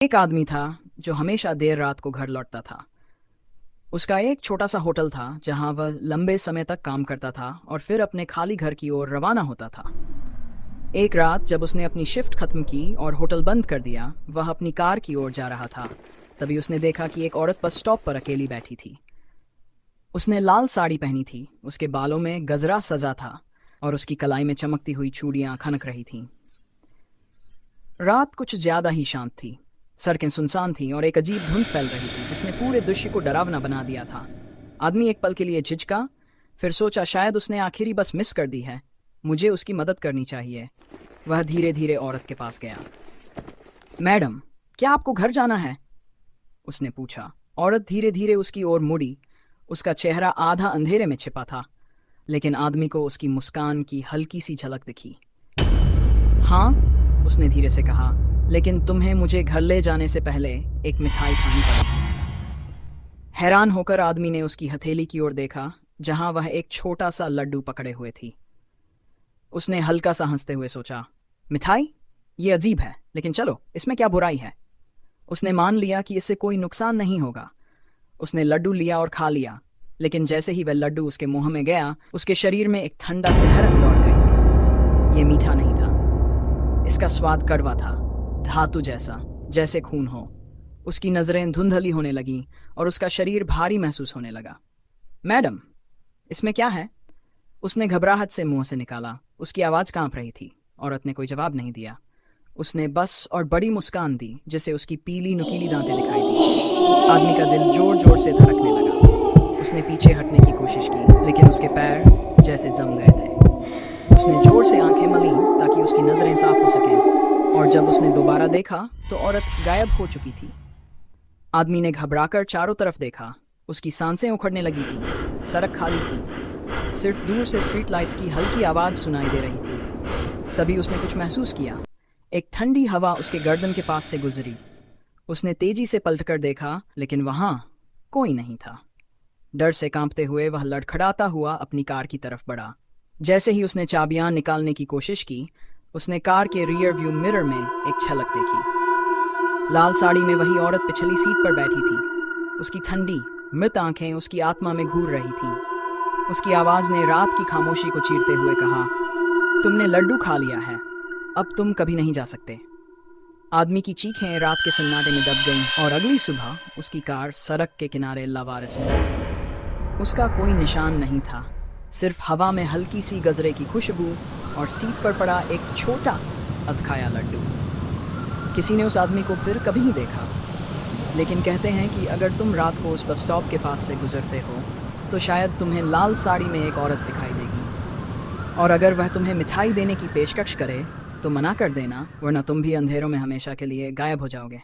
एक आदमी था जो हमेशा देर रात को घर लौटता था। उसका एक छोटा सा होटल था जहां वह लंबे समय तक काम करता था और फिर अपने खाली घर की ओर रवाना होता था। एक रात जब उसने अपनी शिफ्ट खत्म की और होटल बंद कर दिया, वह अपनी कार की ओर जा रहा था। तभी उसने देखा कि एक औरत बस स्टॉप पर अकेली बैठी थी। उसने लाल साड़ी पहनी थी, उसके बालों में गजरा सजा था और उसकी कलाई में चमकती हुई चूड़ियां खनक रही थीं। रात कुछ ज्यादा ही शांत थी। सड़कें सुनसान थीं और एक अजीब धुंध फैल रही थी जिसने पूरे दृश्य को डरावना बना दिया था। आदमी एक पल के लिए झिझका, फिर सोचा शायद उसने आखिरी बस मिस कर दी है, मुझे उसकी मदद करनी चाहिए। वह धीरे धीरे औरत के पास गया। मैडम, क्या आपको घर जाना है? उसने पूछा। औरत धीरे धीरे उसकी ओर मुड़ी। उसका चेहरा आधा अंधेरे में छिपा था, लेकिन आदमी को उसकी मुस्कान की हल्की सी झलक दिखी। हाँ, उसने धीरे से कहा, लेकिन तुम्हें मुझे घर ले जाने से पहले एक मिठाई खानी पड़ेगी। हैरान होकर आदमी ने उसकी हथेली की ओर देखा जहां वह एक छोटा सा लड्डू पकड़े हुए थी। उसने हल्का सा हंसते हुए सोचा, मिठाई? ये अजीब है, लेकिन चलो, इसमें क्या बुराई है। उसने मान लिया कि इससे कोई नुकसान नहीं होगा। उसने लड्डू लिया और खा लिया, लेकिन जैसे ही वह लड्डू उसके मुंह में गया, उसके शरीर में एक ठंडा सिहरन दौड़ गई। ये मीठा नहीं था, इसका स्वाद कड़वा था, धातु जैसा, जैसे खून हो। उसकी नजरें धुंधली होने लगीं और उसका शरीर भारी महसूस होने लगा। मैडम, इसमें क्या है? उसने घबराहट से मुंह से निकाला। उसकी आवाज कांप रही थी। औरत ने कोई जवाब नहीं दिया। उसने बस और बड़ी मुस्कान दी जिसे उसकी पीली नुकीली दांतें दिखाई दी। आदमी का दिल जोर जोर से धड़कने लगा। उसने पीछे हटने की कोशिश की, लेकिन उसके पैर जैसे जम गए थे। उसने जोर से आंखें मलीं ताकि उसकी नजरें साफ हो सकें, और जब उसने दोबारा देखा तो औरत गायब हो चुकी थी। आदमी ने घबराकर चारों तरफ देखा। उसकी सांसें उखड़ने लगी थी। सड़क खाली थी, सिर्फ दूर से स्ट्रीट लाइट्स की हल्की आवाज सुनाई दे रही थी। तभी उसने कुछ महसूस किया। एक ठंडी हवा उसके गर्दन के पास से गुजरी। उसने तेजी से पलटकर देखा, लेकिन वहां कोई नहीं था। डर से कांपते हुए वह लड़खड़ाता हुआ अपनी कार की तरफ बढ़ा। जैसे ही उसने चाबियां निकालने की कोशिश की, उसने कार के रियर व्यू मिरर में एक झलक देखी। लाल साड़ी में वही औरत पिछली सीट पर बैठी थी। उसकी ठंडी मृत आंखें उसकी आत्मा में घूर रही थीं। उसकी आवाज ने रात की खामोशी को चीरते हुए कहा, तुमने लड्डू खा लिया है, अब तुम कभी नहीं जा सकते। आदमी की चीखें रात के सन्नाटे में दब गईं और अगली सुबह उसकी कार सड़क के किनारे लावारिस मिली। उसका कोई निशान नहीं था, सिर्फ हवा में हल्की सी गजरे की खुशबू और सीट पर पड़ा एक छोटा अधखाया लड्डू। किसी ने उस आदमी को फिर कभी नहीं देखा, लेकिन कहते हैं कि अगर तुम रात को उस बस स्टॉप के पास से गुजरते हो तो शायद तुम्हें लाल साड़ी में एक औरत दिखाई देगी, और अगर वह तुम्हें मिठाई देने की पेशकश करे तो मना कर देना, वरना तुम भी अंधेरों में हमेशा के लिए गायब हो जाओगे।